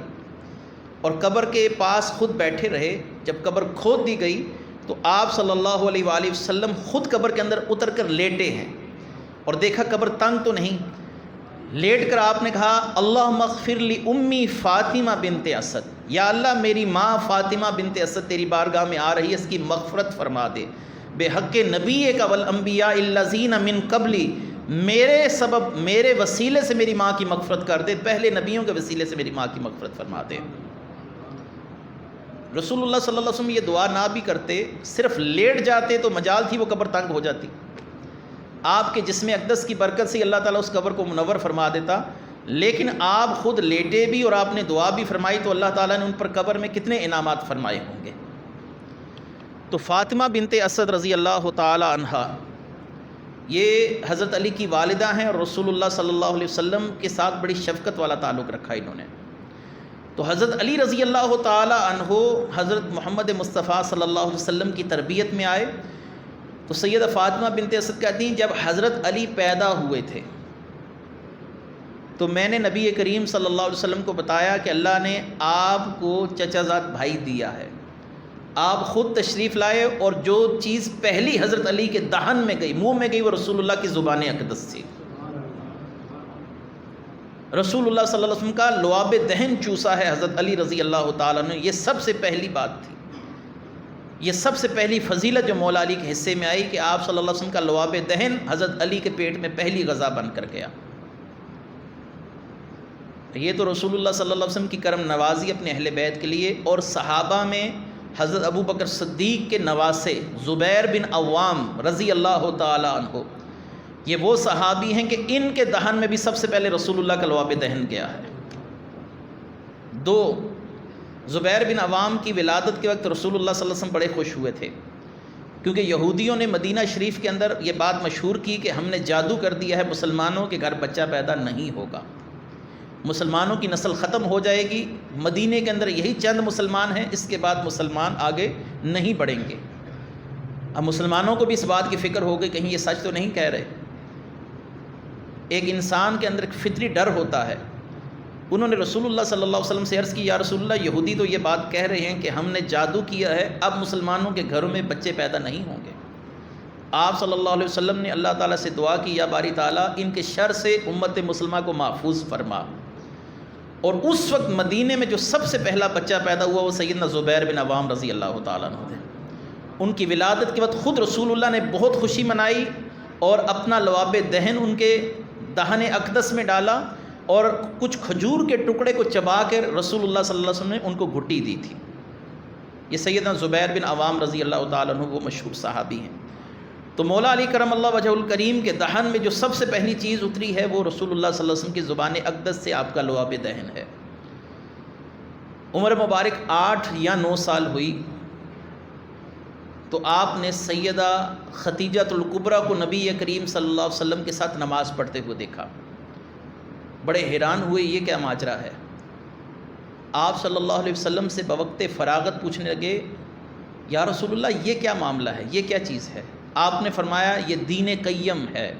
اور قبر کے پاس خود بیٹھے رہے۔ جب قبر کھود دی گئی تو آپ صلی اللہ علیہ وآلہ وسلم خود قبر کے اندر اتر کر لیٹے ہیں، اور دیکھا قبر تنگ تو نہیں، لیٹ کر آپ نے کہا اللہم اغفر لی امی فاطمہ بنت اسد، یا اللہ میری ماں فاطمہ بنت اسد تیری بارگاہ میں آ رہی ہے، اس کی مغفرت فرما دے، بے حق نبی کا والانبیاء الذین من قبلی، میرے سبب میرے وسیلے سے میری ماں کی مغفرت کر دے، پہلے نبیوں کے وسیلے سے میری ماں کی مغفرت فرما دے۔ رسول اللہ صلی اللہ علیہ وسلم یہ دعا نہ بھی کرتے، صرف لیٹ جاتے تو مجال تھی وہ قبر تنگ ہو جاتی۔ آپ کے جسم اقدس کی برکت سے اللہ تعالیٰ اس قبر کو منور فرما دیتا، لیکن آپ خود لیٹے بھی اور آپ نے دعا بھی فرمائی تو اللہ تعالیٰ نے ان پر قبر میں کتنے انعامات فرمائے ہوں گے۔ تو فاطمہ بنت اسد رضی اللہ تعالی عنہا یہ حضرت علی کی والدہ ہیں، اور رسول اللہ صلی اللہ علیہ وسلم کے ساتھ بڑی شفقت والا تعلق رکھا انہوں نے۔ تو حضرت علی رضی اللہ تعالی عنہ حضرت محمد مصطفیٰ صلی اللہ علیہ وسلم کی تربیت میں آئے۔ تو سیدہ فاطمہ بنت اسد کہتی ہیں جب حضرت علی پیدا ہوئے تھے تو میں نے نبی کریم صلی اللہ علیہ وسلم کو بتایا کہ اللہ نے آپ کو چچا زاد بھائی دیا ہے۔ آپ خود تشریف لائے، اور جو چیز پہلی حضرت علی کے دہن میں گئی، منہ میں گئی، وہ رسول اللہ کی زبان اقدس تھی۔ رسول اللہ صلی اللہ علیہ وسلم کا لعاب دہن چوسا ہے حضرت علی رضی اللہ تعالیٰ نے، یہ سب سے پہلی بات تھی، یہ سب سے پہلی فضیلت جو مولا علی کے حصے میں آئی کہ آپ صلی اللہ علیہ وسلم کا لعاب دہن حضرت علی کے پیٹ میں پہلی غذا بن کر گیا۔ یہ تو رسول اللہ صلی اللہ علیہ وسلم کی کرم نوازی اپنے اہل بیت کے لیے۔ اور صحابہ میں حضرت ابو بکر صدیق کے نواسے زبیر بن عوام رضی اللہ تعالی عنہ، یہ وہ صحابی ہیں کہ ان کے دہن میں بھی سب سے پہلے رسول اللہ کا لعاب دہن گیا ہے۔ دو، زبیر بن عوام کی ولادت کے وقت رسول اللہ صلی اللہ علیہ وسلم بڑے خوش ہوئے تھے، کیونکہ یہودیوں نے مدینہ شریف کے اندر یہ بات مشہور کی کہ ہم نے جادو کر دیا ہے مسلمانوں کے گھر بچہ پیدا نہیں ہوگا، مسلمانوں کی نسل ختم ہو جائے گی، مدینے کے اندر یہی چند مسلمان ہیں، اس کے بعد مسلمان آگے نہیں بڑھیں گے۔ اب مسلمانوں کو بھی اس بات کی فکر ہو گئی کہیں یہ سچ تو نہیں کہہ رہے۔ ایک انسان کے اندر ایک فطری ڈر ہوتا ہے۔ انہوں نے رسول اللہ صلی اللہ علیہ وسلم سے عرض کی یا رسول اللہ یہودی تو یہ بات کہہ رہے ہیں کہ ہم نے جادو کیا ہے، اب مسلمانوں کے گھروں میں بچے پیدا نہیں ہوں گے۔ آپ صلی اللہ علیہ وسلم نے اللہ تعالیٰ سے دعا کی یا باری تعالیٰ ان کے شر سے امت مسلمہ کو محفوظ فرما۔ اور اس وقت مدینے میں جو سب سے پہلا بچہ پیدا ہوا وہ سیدنا زبیر بن عوام رضی اللہ تعالیٰ عنہ تھے۔ ان کی ولادت کے وقت خود رسول اللہ نے بہت خوشی منائی اور اپنا لعاب دہن ان کے دہن اقدس میں ڈالا، اور کچھ کھجور کے ٹکڑے کو چبا کر رسول اللہ صلی اللہ علیہ وسلم نے ان کو گھٹی دی تھی۔ یہ سیدنا زبیر بن عوام رضی اللہ تعالیٰ عنہ وہ مشہور صحابی ہیں۔ تو مولا علی کرم اللہ وجہ الکریم کے دہن میں جو سب سے پہلی چیز اتری ہے وہ رسول اللہ صلی اللہ علیہ وسلم کی زبان اقدس سے آپ کا لعاب دہن ہے۔ عمر مبارک 8 یا 9 سال ہوئی تو آپ نے سیدہ خدیجہ الکبریٰ کو نبی کریم صلی اللہ علیہ وسلم کے ساتھ نماز پڑھتے ہوئے دیکھا۔ بڑے حیران ہوئے یہ کیا ماجرا ہے۔ آپ صلی اللہ علیہ وسلم سے بوقت فراغت پوچھنے لگے یا رسول اللہ یہ کیا معاملہ ہے، یہ کیا چیز ہے؟ آپ نے فرمایا یہ دین قیم ہے،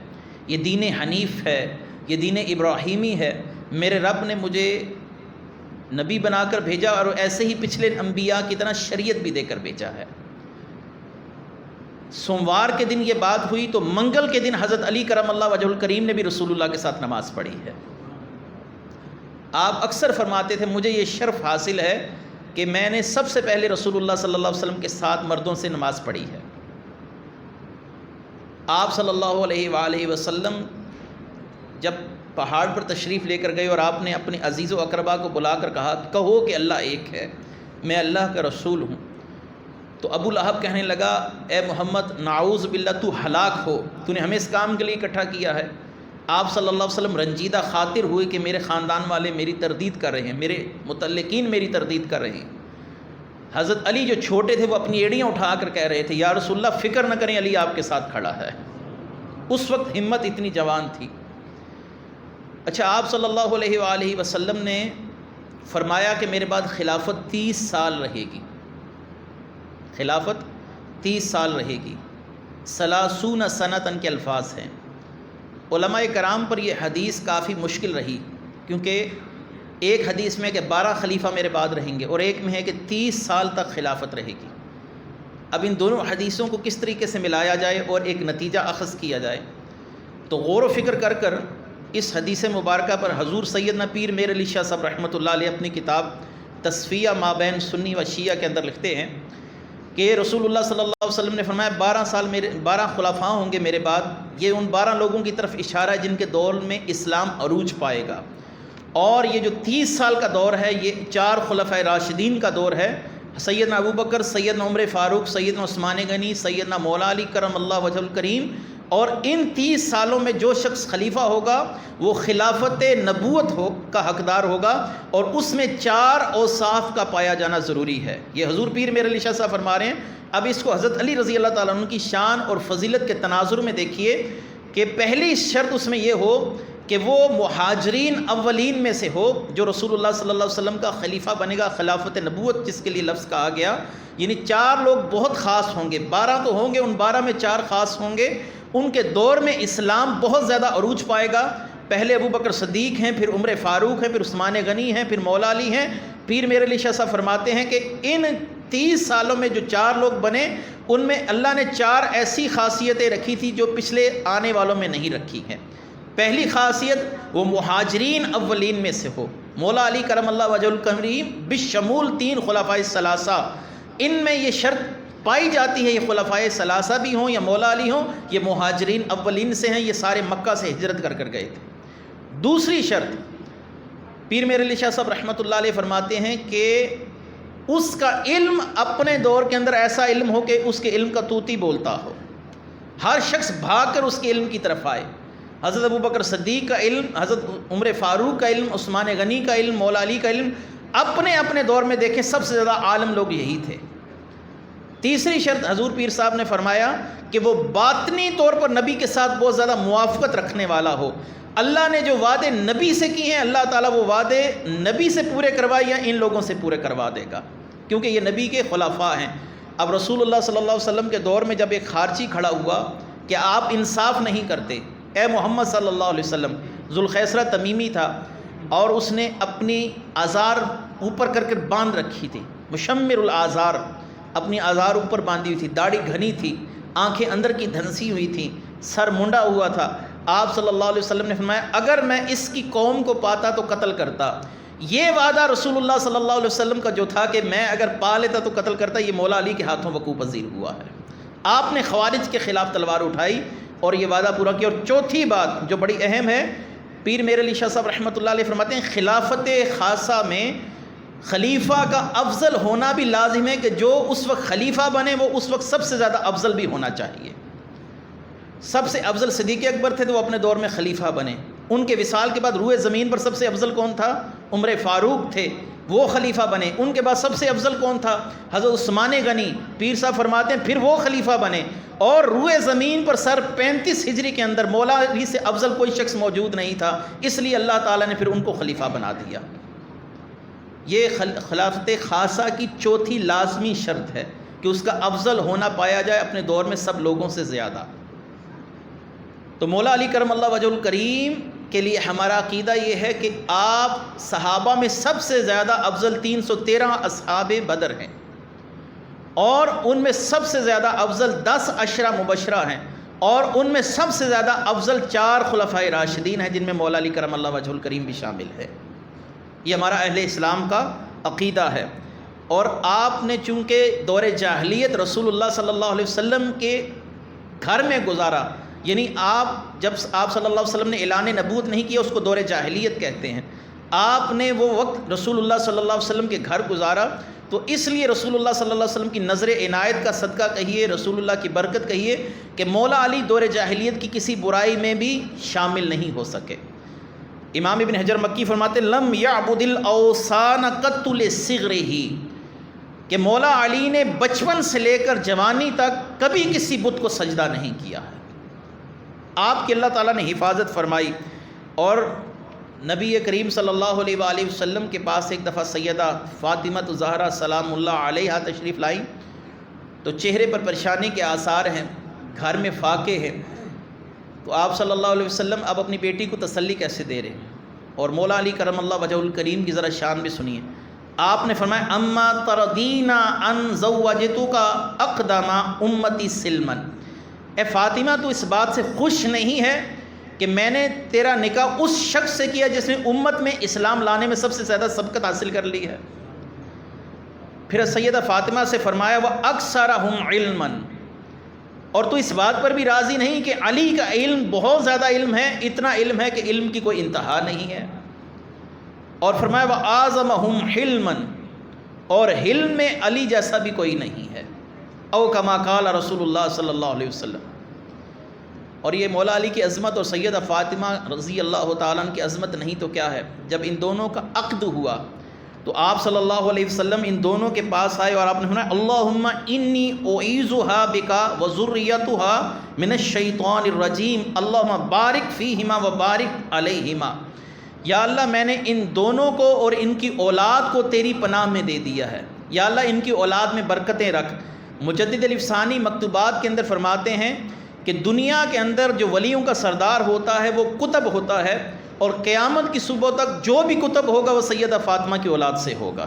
یہ دین حنیف ہے، یہ دین ابراہیمی ہے، میرے رب نے مجھے نبی بنا کر بھیجا اور ایسے ہی پچھلے انبیاء کی طرح شریعت بھی دے کر بھیجا ہے۔ سوموار کے دن یہ بات ہوئی تو منگل کے دن حضرت علی کرم اللہ وجہ الکریم نے بھی رسول اللہ کے ساتھ نماز پڑھی ہے۔ آپ اکثر فرماتے تھے مجھے یہ شرف حاصل ہے کہ میں نے سب سے پہلے رسول اللہ صلی اللہ علیہ وسلم کے ساتھ مردوں سے نماز پڑھی ہے۔ آپ صلی اللہ علیہ وآلہ وسلم جب پہاڑ پر تشریف لے کر گئے اور آپ نے اپنے عزیز و اقربا کو بلا کر کہا کہو کہ اللہ ایک ہے، میں اللہ کا رسول ہوں۔ تو ابو لہب کہنے لگا اے محمد نعوذ باللہ تو ہلاک ہو، تو نے ہمیں اس کام کے لیے اکٹھا کیا ہے۔ آپ صلی اللہ علیہ وسلم رنجیدہ خاطر ہوئے کہ میرے خاندان والے میری تردید کر رہے ہیں، میرے متعلقین میری تردید کر رہے ہیں۔ حضرت علی جو چھوٹے تھے وہ اپنی ایڑیاں اٹھا کر کہہ رہے تھے یا رسول اللہ فکر نہ کریں، علی آپ کے ساتھ کھڑا ہے۔ اس وقت ہمت اتنی جوان تھی۔ اچھا، آپ صلی اللہ علیہ وآلہ وسلم نے فرمایا کہ میرے بعد خلافت 30 سال رہے گی، خلافت 30 سال رہے گی۔ 30 سنتاً کے الفاظ ہیں۔ علماء کرام پر یہ حدیث کافی مشکل رہی، کیونکہ ایک حدیث میں کہ 12 خلیفہ میرے بعد رہیں گے اور ایک میں ہے کہ 30 سال تک خلافت رہے گی۔ اب ان دونوں حدیثوں کو کس طریقے سے ملایا جائے اور ایک نتیجہ اخذ کیا جائے، تو غور و فکر کر کر اس حدیث مبارکہ پر حضور سیدنا پیر میر علی شاہ صاحب رحمۃ اللہ علیہ اپنی کتاب تصفیہ مابین سنی و شیعہ کے اندر لکھتے ہیں کہ رسول اللہ صلی اللہ علیہ وسلم نے فرمایا 12 خلفاء ہوں گے میرے بعد۔ یہ ان 12 لوگوں کی طرف اشارہ ہے جن کے دور میں اسلام عروج پائے گا، اور یہ جو 30 سال کا دور ہے یہ 4 خلفائے راشدین کا دور ہے، سیدنا ابو بکر، سیدنا عمر فاروق، سیدنا عثمان غنی، سیدنا مولا علی کرم اللہ وجہ الکریم۔ اور ان 30 سالوں میں جو شخص خلیفہ ہوگا وہ خلافت نبوت کا حقدار ہوگا، اور اس میں 4 اوصاف کا پایا جانا ضروری ہے۔ یہ حضور پیر میر علی شاہ صاحب فرما رہے ہیں۔ اب اس کو حضرت علی رضی اللہ تعالیٰ عنہ کی شان اور فضیلت کے تناظر میں دیکھیے کہ پہلی شرط اس میں یہ ہو کہ وہ مہاجرین اولین میں سے ہو، جو رسول اللہ صلی اللہ علیہ وسلم کا خلیفہ بنے گا، خلافت نبوت جس کے لیے لفظ کہا گیا، یعنی 4 لوگ بہت خاص ہوں گے، 12 تو ہوں گے، ان 12 میں 4 خاص ہوں گے۔ ان کے دور میں اسلام بہت زیادہ عروج پائے گا۔ پہلے ابو بکر صدیق ہیں، پھر عمر فاروق ہیں، پھر عثمان غنی ہیں، پھر مولا علی ہیں۔ پیر میر علی شاہ صاحب فرماتے ہیں کہ ان 30 سالوں میں جو 4 لوگ بنے ان میں اللہ نے 4 ایسی خاصیتیں رکھی تھی جو پچھلے آنے والوں میں نہیں رکھی ہیں۔ پہلی خاصیت وہ مہاجرین اولین میں سے ہو، مولا علی کرم اللہ وجہ الکریم بشمول 3 خلفائے ثلاثہ، ان میں یہ شرط پائی جاتی ہے، یہ خلفائے ثلاثہ بھی ہوں یا مولا علی ہوں، یہ مہاجرین اولین سے ہیں، یہ سارے مکہ سے ہجرت کر کر گئے تھے۔ دوسری شرط پیر میر علی شاہ صاحب رحمۃ اللہ علیہ فرماتے ہیں کہ اس کا علم اپنے دور کے اندر ایسا علم ہو کہ اس کے علم کا طوطی بولتا ہو، ہر شخص بھاگ کر اس کے علم کی طرف آئے۔ حضرت ابو بکر صدیق کا علم، حضرت عمر فاروق کا علم، عثمان غنی کا علم، مولا علی کا علم، اپنے اپنے دور میں دیکھیں سب سے زیادہ عالم لوگ یہی تھے۔ تیسری شرط حضور پیر صاحب نے فرمایا کہ وہ باطنی طور پر نبی کے ساتھ بہت زیادہ موافقت رکھنے والا ہو۔ اللہ نے جو وعدے نبی سے کیے ہیں اللہ تعالیٰ وہ وعدے نبی سے پورے کروائے یا ان لوگوں سے پورے کروا دے گا، کیونکہ یہ نبی کے خلفاء ہیں۔ اب رسول اللہ صلی اللہ علیہ وسلم کے دور میں جب ایک خارجی کھڑا ہوا کہ آپ انصاف نہیں کرتے، اے محمد صلی اللہ علیہ وسلم، ذوالخیسرہ تمیمی تھا اور اس نے اپنی آزار اوپر کر کے باندھ رکھی تھی، مشمر الآزار، اپنی آزار اوپر باندھی ہوئی تھی، داڑھی گھنی تھی، آنکھیں اندر کی دھنسی ہوئی تھیں، سر منڈا ہوا تھا۔ آپ صلی اللہ علیہ وسلم نے فرمایا اگر میں اس کی قوم کو پاتا تو قتل کرتا۔ یہ وعدہ رسول اللہ صلی اللہ علیہ وسلم کا جو تھا کہ میں اگر پا لیتا تو قتل کرتا، یہ مولا علی کے ہاتھوں وقوع پذیر ہوا ہے۔ آپ نے خوارج کے خلاف تلوار اٹھائی اور یہ وعدہ پورا کیا۔ اور چوتھی بات جو بڑی اہم ہے، پیر میر علی شاہ صاحب رحمۃ اللہ علیہ فرماتے ہیں خلافت خاصہ میں خلیفہ کا افضل ہونا بھی لازم ہے کہ جو اس وقت خلیفہ بنے وہ اس وقت سب سے زیادہ افضل بھی ہونا چاہیے۔ سب سے افضل صدیق اکبر تھے تو وہ اپنے دور میں خلیفہ بنے، ان کے وصال کے بعد روئے زمین پر سب سے افضل کون تھا؟ عمر فاروق تھے، وہ خلیفہ بنے۔ ان کے بعد سب سے افضل کون تھا؟ حضرت عثمان غنی، پیر صاحب فرماتے ہیں پھر وہ خلیفہ بنے، اور روئے زمین پر سر 35 ہجری کے اندر مولا علی سے افضل کوئی شخص موجود نہیں تھا، اس لیے اللہ تعالیٰ نے پھر ان کو خلیفہ بنا دیا۔ یہ خلافت خاصہ کی چوتھی لازمی شرط ہے کہ اس کا افضل ہونا پایا جائے اپنے دور میں سب لوگوں سے زیادہ۔ تو مولا علی کرم اللہ وجہ الکریم کے لیے ہمارا عقیدہ یہ ہے کہ آپ صحابہ میں سب سے زیادہ افضل 313 اصحاب بدر ہیں، اور ان میں سب سے زیادہ افضل 10 عشرہ مبشرہ ہیں، اور ان میں سب سے زیادہ افضل 4 خلفائے راشدین ہیں جن میں مولا علی کرم اللہ وجہ الکریم بھی شامل ہے۔ یہ ہمارا اہل اسلام کا عقیدہ ہے۔ اور آپ نے چونکہ دور جاہلیت رسول اللہ صلی اللہ علیہ وسلم کے گھر میں گزارا، یعنی جب آپ صلی اللہ علیہ وسلم نے اعلان نبوت نہیں کیا، اس کو دور جاہلیت کہتے ہیں. آپ نے وہ وقت رسول اللہ صلی اللہ علیہ وسلم کے گھر گزارا، تو اس لیے رسول اللہ صلی اللہ علیہ وسلم کی نظر عنایت کا صدقہ کہیے، رسول اللہ کی برکت کہیے کہ مولا علی دور جاہلیت کی کسی برائی میں بھی شامل نہیں ہو سکے. امام ابن حجر مکی فرماتے لم یعبد الاوثان قط لصغرہ، کہ مولا علی نے بچپن سے لے کر جوانی تک کبھی کسی بت کو سجدہ نہیں کیا ہے. آپ کی اللہ تعالیٰ نے حفاظت فرمائی. اور نبی کریم صلی اللہ علیہ وآلہ وسلم کے پاس ایک دفعہ سیدہ فاطمہ الزہرا سلام اللہ علیہا تشریف لائیں، تو چہرے پر پریشانی کے آثار ہیں، گھر میں فاقے ہیں. تو آپ صلی اللہ علیہ وسلم اب اپنی بیٹی کو تسلی کیسے دے رہے ہیں؟ اور مولا علی کرم اللہ وجہ الکریم کی ذرا شان بھی سنیے. آپ نے فرمایا اما تردینا ان زوجتک اقدم امتی سلما، اے فاطمہ تو اس بات سے خوش نہیں ہے کہ میں نے تیرا نکاح اس شخص سے کیا جس نے امت میں اسلام لانے میں سب سے زیادہ سبقت حاصل کر لی ہے؟ پھر سیدہ فاطمہ سے فرمایا وَأَكْثَرَهُمْ عِلْمًا، اور تو اس بات پر بھی راضی نہیں کہ علی کا علم بہت زیادہ علم ہے، اتنا علم ہے کہ علم کی کوئی انتہا نہیں ہے. اور فرمایا وَأَعْظَمَهُمْ حِلْمًا، اور حلم میں علی جیسا بھی کوئی نہیں ہے. او کما قال رسول اللہ صلی اللہ علیہ وسلم. اور یہ مولا علی کی عظمت اور سیدہ فاطمہ رضی اللہ تعالیٰ عنہ کی عظمت نہیں تو کیا ہے. جب ان دونوں کا عقد ہوا تو آپ صلی اللہ علیہ وسلم ان دونوں کے پاس آئے اور آپ نے فرمایا اللہم انی اعیذھا بکا وذریتھا من الشیطان الرجیم اللہم بارک فیہما وبارک علیہما. یا اللہ میں نے ان دونوں کو اور ان کی اولاد کو تیری پناہ میں دے دیا ہے، یا اللہ ان کی اولاد میں برکتیں رکھ. مجدد الافسانی مکتوبات کے اندر فرماتے ہیں کہ دنیا کے اندر جو ولیوں کا سردار ہوتا ہے وہ کتب ہوتا ہے، اور قیامت کی صبح تک جو بھی کتب ہوگا وہ سیدہ فاطمہ کی اولاد سے ہوگا.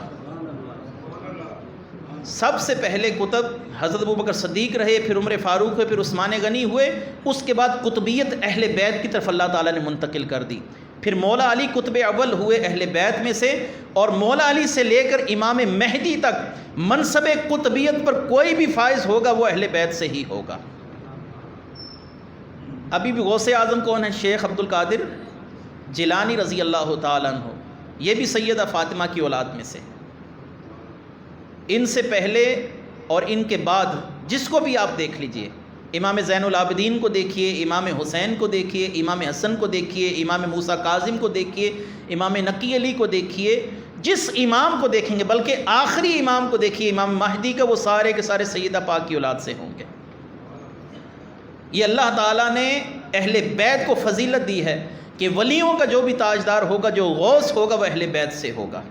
سب سے پہلے کتب حضرت ابوبکر صدیق رہے، پھر عمر فاروق ہوئے، پھر عثمان غنی ہوئے. اس کے بعد قطبیت اہل بیت کی طرف اللہ تعالیٰ نے منتقل کر دی. پھر مولا علی قطب اول ہوئے اہل بیت میں سے، اور مولا علی سے لے کر امام مہدی تک منصب قطبیت پر کوئی بھی فائز ہوگا وہ اہل بیت سے ہی ہوگا. ابھی بھی غوث اعظم کون ہے؟ شیخ عبد القادر جیلانی رضی اللہ تعالیٰ عنہ، یہ بھی سیدہ فاطمہ کی اولاد میں سے. ان سے پہلے اور ان کے بعد جس کو بھی آپ دیکھ لیجئے، امام زین العابدین کو دیکھیے، امام حسین کو دیکھیے، امام حسن کو دیکھیے، امام موسیٰ کاظم کو دیکھیے، امام نقی علی کو دیکھیے، جس امام کو دیکھیں گے، بلکہ آخری امام کو دیکھیے امام مہدی کا، وہ سارے کے سارے سیدہ پاک کی اولاد سے ہوں گے. یہ اللہ تعالیٰ نے اہل بیت کو فضیلت دی ہے کہ ولیوں کا جو بھی تاجدار ہوگا، جو غوث ہوگا، وہ اہل بیت سے ہوگا.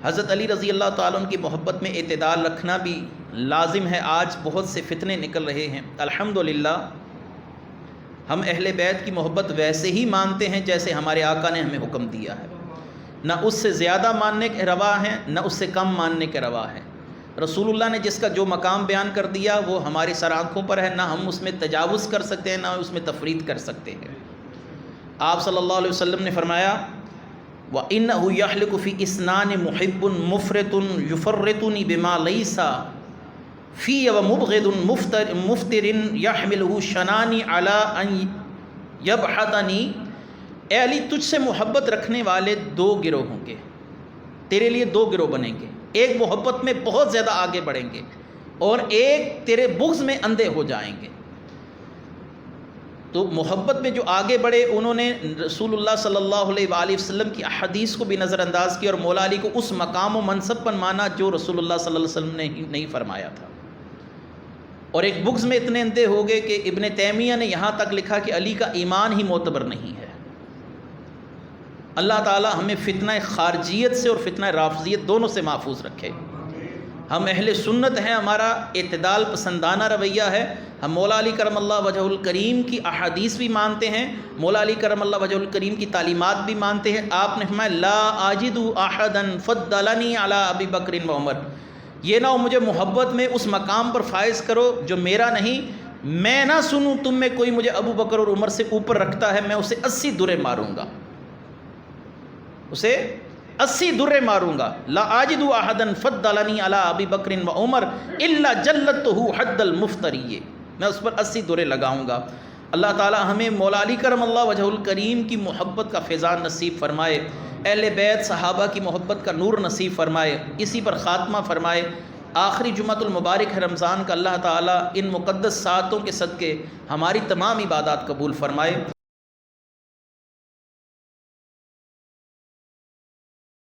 حضرت علی رضی اللہ تعالیٰ عنہ کی محبت میں اعتدال رکھنا بھی لازم ہے. آج بہت سے فتنے نکل رہے ہیں. الحمدللہ ہم اہل بیت کی محبت ویسے ہی مانتے ہیں جیسے ہمارے آقا نے ہمیں حکم دیا ہے، نہ اس سے زیادہ ماننے کے روا ہیں، نہ اس سے کم ماننے کے روا ہیں. رسول اللہ نے جس کا جو مقام بیان کر دیا وہ ہماری سر آنکھوں پر ہے، نہ ہم اس میں تجاوز کر سکتے ہیں، نہ اس میں تفرید کر سکتے ہیں. آپ صلی اللہ علیہ وسلم نے فرمایا وَإِنَّهُ يَحْلِقُ فِي إِسْنَانِ مُحِبٌّ مُفْرِطٌ يُفَرِّطُنِي بِمَا لَيْسَ فِي وَمُبْغِضٌ مُفْتِرٍ يَحْمِلُهُ شَنَانِي عَلَىٰ أَن يَبْحَثَنِي. اے علی تجھ سے محبت رکھنے والے دو گروہ ہوں گے، تیرے لیے دو گروہ بنیں گے. ایک محبت میں بہت زیادہ آگے بڑھیں گے اور ایک تیرے بغض میں اندھے ہو جائیں گے. تو محبت میں جو آگے بڑھے انہوں نے رسول اللہ صلی اللہ علیہ وآلہ وسلم کی احادیث کو بھی نظر انداز کیا اور مولا علی کو اس مقام و منصب پر مانا جو رسول اللہ صلی اللہ علیہ وسلم نے نہیں فرمایا تھا. اور ایک بغض میں اتنے اندھے ہو گئے کہ ابن تیمیہ نے یہاں تک لکھا کہ علی کا ایمان ہی معتبر نہیں ہے. اللہ تعالی ہمیں فتنہ خارجیت سے اور فتنہ رافضیت دونوں سے محفوظ رکھے. ہم اہل سنت ہیں، ہمارا اعتدال پسندانہ رویہ ہے. ہم مولا علی کرم اللہ وجہ الکریم کی احادیث بھی مانتے ہیں، مولا علی کرم اللہ وجہ الکریم کی تعلیمات بھی مانتے ہیں. آپ نے فرمایا لا اجد احدا فضلنی علی ابی بکر و عمر. یہ نہ ہو مجھے محبت میں اس مقام پر فائز کرو جو میرا نہیں. میں نہ سنوں تم میں کوئی مجھے ابو بکر اور عمر سے اوپر رکھتا ہے، میں اسے 80 درے ماروں گا، اسے 80 درے ماروں گا. لا اجد احدا فضلنی علی ابی بکر و عمر الا جلدتہ حد المفتری. میں اس پر 80 درے لگاؤں گا۔ اللہ تعالی ہمیں مولا علی کرم اللہ وجہ الکریم کی محبت کا فیضان نصیب فرمائے، اہل بیت صحابہ کی محبت کا نور نصیب فرمائے، اسی پر خاتمہ فرمائے۔ آخری جمعۃ المبارک ہے رمضان کا، اللہ تعالی ان مقدس ساعتوں کے صدقے ہماری تمام عبادات قبول فرمائے۔